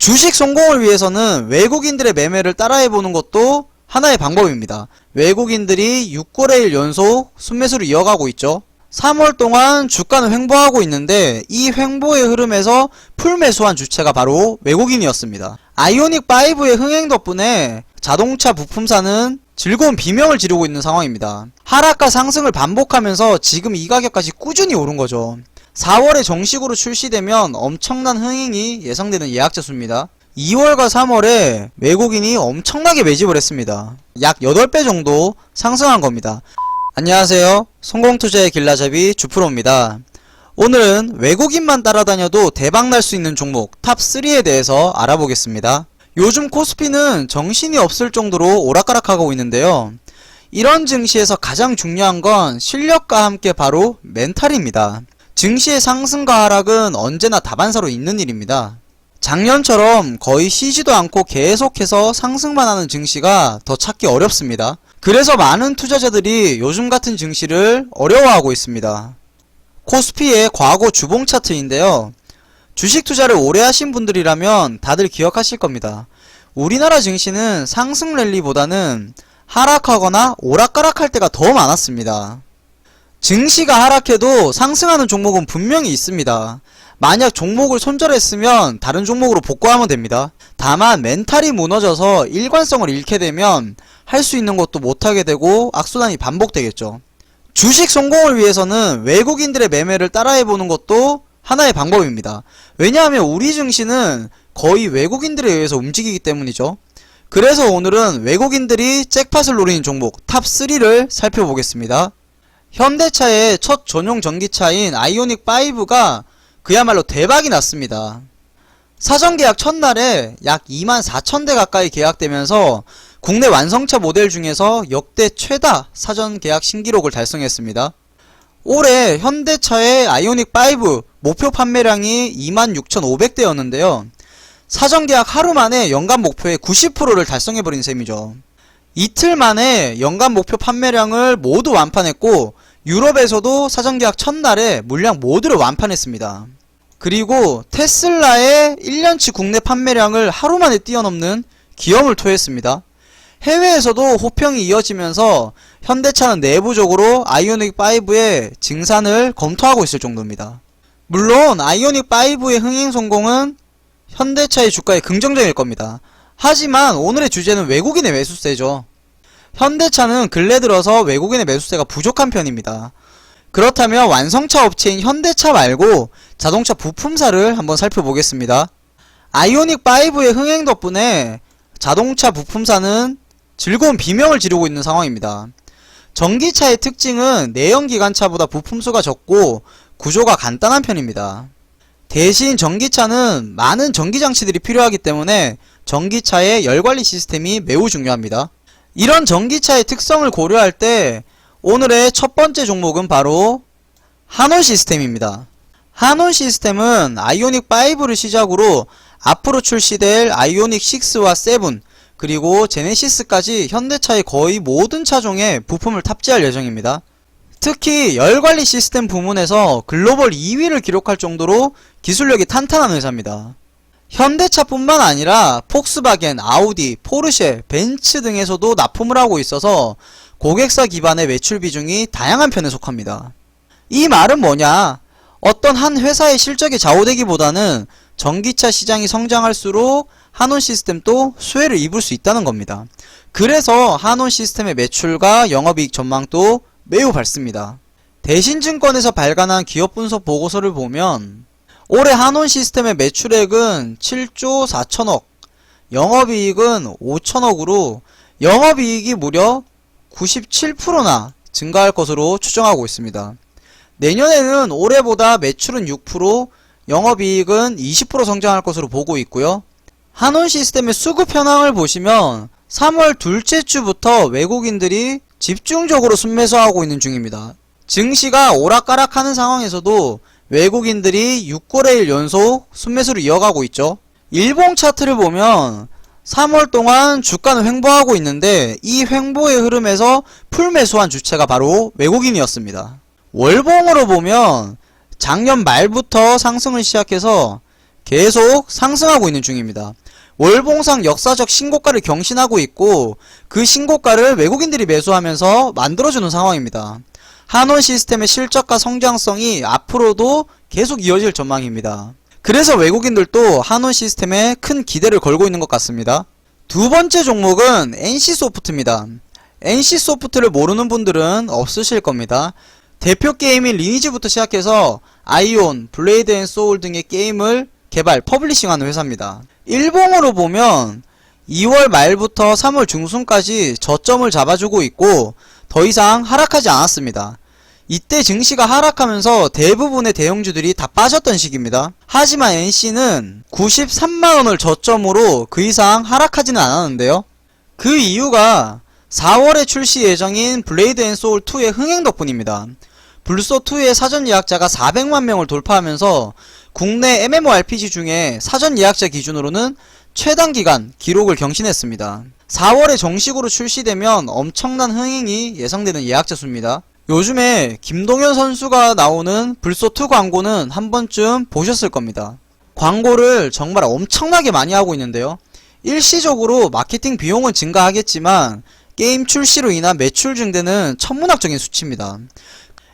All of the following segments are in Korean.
주식 성공을 위해서는 외국인들의 매매를 따라해보는 것도 하나의 방법입니다. 외국인들이 6거래일 연속 순매수를 이어가고 있죠. 3월 동안 주가는 횡보하고 있는데 이 횡보의 흐름에서 풀매수한 주체가 바로 외국인이었습니다. 아이오닉5의 흥행 덕분에 자동차 부품사는 즐거운 비명을 지르고 있는 상황입니다. 하락과 상승을 반복하면서 지금 이 가격까지 꾸준히 오른 거죠. 4월에 정식으로 출시되면 엄청난 흥행이 예상되는 예약자 수입니다. 2월과 3월에 외국인이 엄청나게 매집을 했습니다. 약 8배 정도 상승한 겁니다. 안녕하세요. 성공투자의 길라잡이 주프로입니다. 오늘은 외국인만 따라다녀도 대박날 수 있는 종목 탑3에 대해서 알아보겠습니다. 요즘 코스피는 정신이 없을 정도로 오락가락하고 있는데요. 이런 증시에서 가장 중요한 건 실력과 함께 바로 멘탈입니다. 증시의 상승과 하락은 언제나 다반사로 있는 일입니다. 작년처럼 거의 쉬지도 않고 계속해서 상승만 하는 증시가 더 찾기 어렵습니다. 그래서 많은 투자자들이 요즘 같은 증시를 어려워하고 있습니다. 코스피의 과거 주봉 차트인데요. 주식 투자를 오래 하신 분들이라면 다들 기억하실 겁니다. 우리나라 증시는 상승 랠리보다는 하락하거나 오락가락할 때가 더 많았습니다. 증시가 하락해도 상승하는 종목은 분명히 있습니다. 만약 종목을 손절했으면 다른 종목으로 복구하면 됩니다. 다만 멘탈이 무너져서 일관성을 잃게 되면 할 수 있는 것도 못하게 되고 악순환이 반복되겠죠. 주식 성공을 위해서는 외국인들의 매매를 따라해보는 것도 하나의 방법입니다. 왜냐하면 우리 증시는 거의 외국인들에 의해서 움직이기 때문이죠. 그래서 오늘은 외국인들이 잭팟을 노리는 종목 탑3를 살펴보겠습니다. 현대차의 첫 전용 전기차인 아이오닉5가 그야말로 대박이 났습니다. 사전계약 첫날에 약 24,000대 가까이 계약되면서 국내 완성차 모델 중에서 역대 최다 사전계약 신기록을 달성했습니다. 올해 현대차의 아이오닉5 목표 판매량이 26,500대였는데요. 사전계약 하루 만에 연간 목표의 90%를 달성해버린 셈이죠. 이틀 만에 연간 목표 판매량을 모두 완판했고 유럽에서도 사전계약 첫날에 물량 모두를 완판했습니다. 그리고 테슬라의 1년치 국내 판매량을 하루 만에 뛰어넘는 기염을 토했습니다. 해외에서도 호평이 이어지면서 현대차는 내부적으로 아이오닉5의 증산을 검토하고 있을 정도입니다. 물론 아이오닉5의 흥행 성공은 현대차의 주가에 긍정적일 겁니다. 하지만 오늘의 주제는 외국인의 매수세죠. 현대차는 근래 들어서 외국인의 매수세가 부족한 편입니다. 그렇다면 완성차 업체인 현대차 말고 자동차 부품사를 한번 살펴보겠습니다. 아이오닉5의 흥행 덕분에 자동차 부품사는 즐거운 비명을 지르고 있는 상황입니다. 전기차의 특징은 내연기관차보다 부품수가 적고 구조가 간단한 편입니다. 대신 전기차는 많은 전기장치들이 필요하기 때문에 전기차의 열관리 시스템이 매우 중요합니다. 이런 전기차의 특성을 고려할 때 오늘의 첫 번째 종목은 바로 한온 시스템입니다. 한온 시스템은 아이오닉5를 시작으로 앞으로 출시될 아이오닉 6와 7 그리고 제네시스까지 현대차의 거의 모든 차종에 부품을 탑재할 예정입니다. 특히 열관리 시스템 부문에서 글로벌 2위를 기록할 정도로 기술력이 탄탄한 회사입니다. 현대차뿐만 아니라 폭스바겐, 아우디, 포르쉐, 벤츠 등에서도 납품을 하고 있어서 고객사 기반의 매출 비중이 다양한 편에 속합니다. 이 말은 뭐냐? 어떤 한 회사의 실적이 좌우되기보다는 전기차 시장이 성장할수록 한온 시스템도 수혜를 입을 수 있다는 겁니다. 그래서 한온 시스템의 매출과 영업이익 전망도 매우 밝습니다. 대신증권에서 발간한 기업 분석 보고서를 보면 올해 한온 시스템의 매출액은 7조 4천억, 영업이익은 5천억으로 영업이익이 무려 97%나 증가할 것으로 추정하고 있습니다. 내년에는 올해보다 매출은 6%, 영업이익은 20% 성장할 것으로 보고 있고요. 한온 시스템의 수급 현황을 보시면 3월 둘째 주부터 외국인들이 집중적으로 순매수하고 있는 중입니다. 증시가 오락가락하는 상황에서도 외국인들이 6거래일 연속 순매수를 이어가고 있죠. 일봉 차트를 보면 3월 동안 주가는 횡보하고 있는데 이 횡보의 흐름에서 풀매수한 주체가 바로 외국인이었습니다. 월봉으로 보면 작년 말부터 상승을 시작해서 계속 상승하고 있는 중입니다. 월봉상 역사적 신고가를 경신하고 있고 그 신고가를 외국인들이 매수하면서 만들어주는 상황입니다. 한원 시스템의 실적과 성장성이 앞으로도 계속 이어질 전망입니다. 그래서 외국인들도 한원 시스템에 큰 기대를 걸고 있는 것 같습니다. 두 번째 종목은 NC소프트입니다. NC소프트를 모르는 분들은 없으실 겁니다. 대표 게임인 리니지부터 시작해서 아이온, 블레이드 앤 소울 등의 게임을 개발, 퍼블리싱하는 회사입니다. 일봉으로 보면 2월 말부터 3월 중순까지 저점을 잡아주고 있고 더 이상 하락하지 않았습니다. 이때 증시가 하락하면서 대부분의 대형주들이 다 빠졌던 시기입니다. 하지만 NC는 93만원을 저점으로 그 이상 하락하지는 않았는데요. 그 이유가 4월에 출시 예정인 블레이드 앤 소울 2의 흥행 덕분입니다. 불소2의 사전 예약자가 400만 명을 돌파하면서 국내 MMORPG 중에 사전 예약자 기준으로는 최단 기간 기록을 경신했습니다. 4월에 정식으로 출시되면 엄청난 흥행이 예상되는 예약자 수입니다. 요즘에 김동현 선수가 나오는 불소2 광고는 한 번쯤 보셨을 겁니다. 광고를 정말 엄청나게 많이 하고 있는데요. 일시적으로 마케팅 비용은 증가하겠지만 게임 출시로 인한 매출 증대는 천문학적인 수치입니다.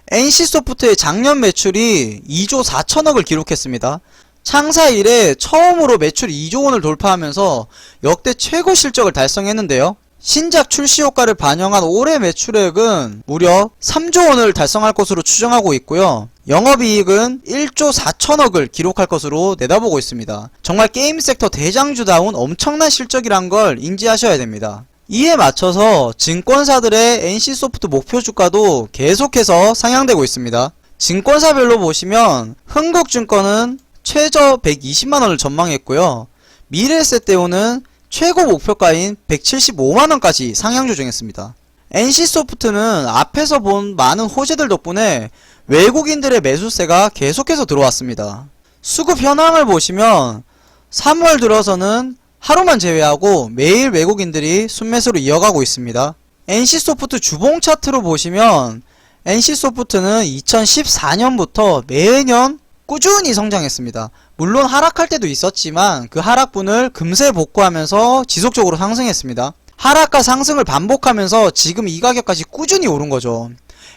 NC소프트의 작년 매출이 2조 4천억을 기록했습니다. 창사 이래 처음으로 매출 2조 원을 돌파하면서 역대 최고 실적을 달성했는데요. 신작 출시 효과를 반영한 올해 매출액은 무려 3조 원을 달성할 것으로 추정하고 있고요. 영업이익은 1조 4천억을 기록할 것으로 내다보고 있습니다. 정말 게임 섹터 대장주다운 엄청난 실적이란 걸 인지하셔야 됩니다. 이에 맞춰서 증권사들의 NC소프트 목표 주가도 계속해서 상향되고 있습니다. 증권사별로 보시면 흥국증권은 최저 120만원을 전망했고요. 미래에셋대우는 최고 목표가인 175만원까지 상향 조정했습니다. NC소프트는 앞에서 본 많은 호재들 덕분에 외국인들의 매수세가 계속해서 들어왔습니다. 수급 현황을 보시면 3월 들어서는 하루만 제외하고 매일 외국인들이 순매수로 이어가고 있습니다. NC소프트 주봉 차트로 보시면 NC소프트는 2014년부터 매년 꾸준히 성장했습니다. 물론 하락할 때도 있었지만 그 하락분을 금세 복구하면서 지속적으로 상승했습니다. 하락과 상승을 반복하면서 지금 이 가격까지 꾸준히 오른 거죠.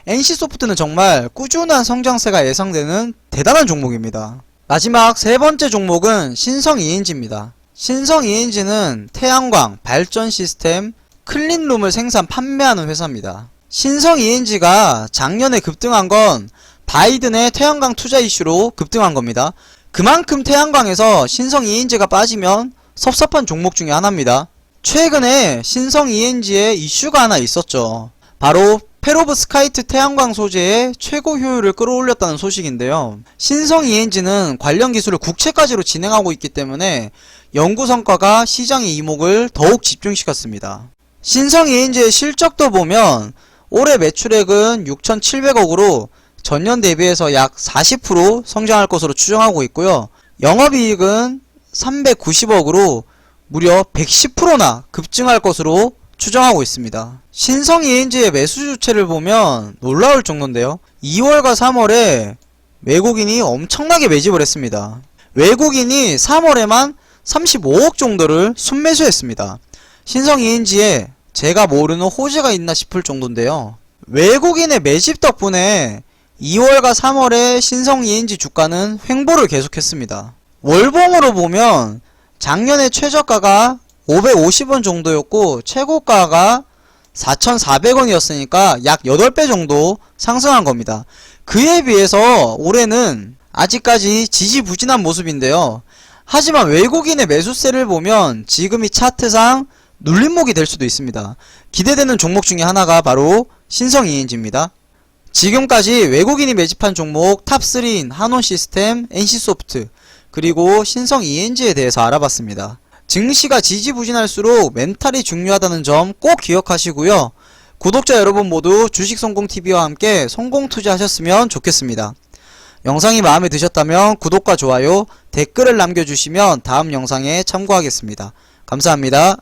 NC소프트는 정말 꾸준한 성장세가 예상되는 대단한 종목입니다. 마지막 세 번째 종목은 신성ENG입니다. 신성ENG는 태양광, 발전 시스템, 클린룸을 생산 판매하는 회사입니다. 신성ENG가 작년에 급등한 건 바이든의 태양광 투자 이슈로 급등한 겁니다. 그만큼 태양광에서 신성ENG가 빠지면 섭섭한 종목 중에 하나입니다. 최근에 신성ENG에 이슈가 하나 있었죠. 바로 페로브스카이트 태양광 소재의 최고 효율을 끌어올렸다는 소식인데요. 신성ENG는 관련 기술을 국채까지로 진행하고 있기 때문에 연구 성과가 시장의 이목을 더욱 집중시켰습니다. 신성ENG의 실적도 보면 올해 매출액은 6,700억으로 전년 대비해서 약 40% 성장할 것으로 추정하고 있고요. 영업이익은 390억으로 무려 110%나 급증할 것으로 추정하고 있습니다. 신성ENG의 매수 주체를 보면 놀라울 정도인데요. 2월과 3월에 외국인이 엄청나게 매집을 했습니다. 외국인이 3월에만 35억 정도를 순매수했습니다. 신성ENG에 제가 모르는 호재가 있나 싶을 정도인데요. 외국인의 매집 덕분에 2월과 3월에 신성ENG 주가는 횡보를 계속했습니다. 월봉으로 보면 작년에 최저가가 550원 정도였고 최고가가 4,400원이었으니까 약 8배 정도 상승한 겁니다. 그에 비해서 올해는 아직까지 지지부진한 모습인데요. 하지만 외국인의 매수세를 보면 지금이 차트상 눌림목이 될 수도 있습니다. 기대되는 종목 중에 하나가 바로 신성ENG입니다. 지금까지 외국인이 매집한 종목 탑3인 한원시스템, NC소프트, 그리고 신성ENG에 대해서 알아봤습니다. 증시가 지지부진할수록 멘탈이 중요하다는 점 꼭 기억하시고요. 구독자 여러분 모두 주식성공TV와 함께 성공투자하셨으면 좋겠습니다. 영상이 마음에 드셨다면 구독과 좋아요, 댓글을 남겨주시면 다음 영상에 참고하겠습니다. 감사합니다.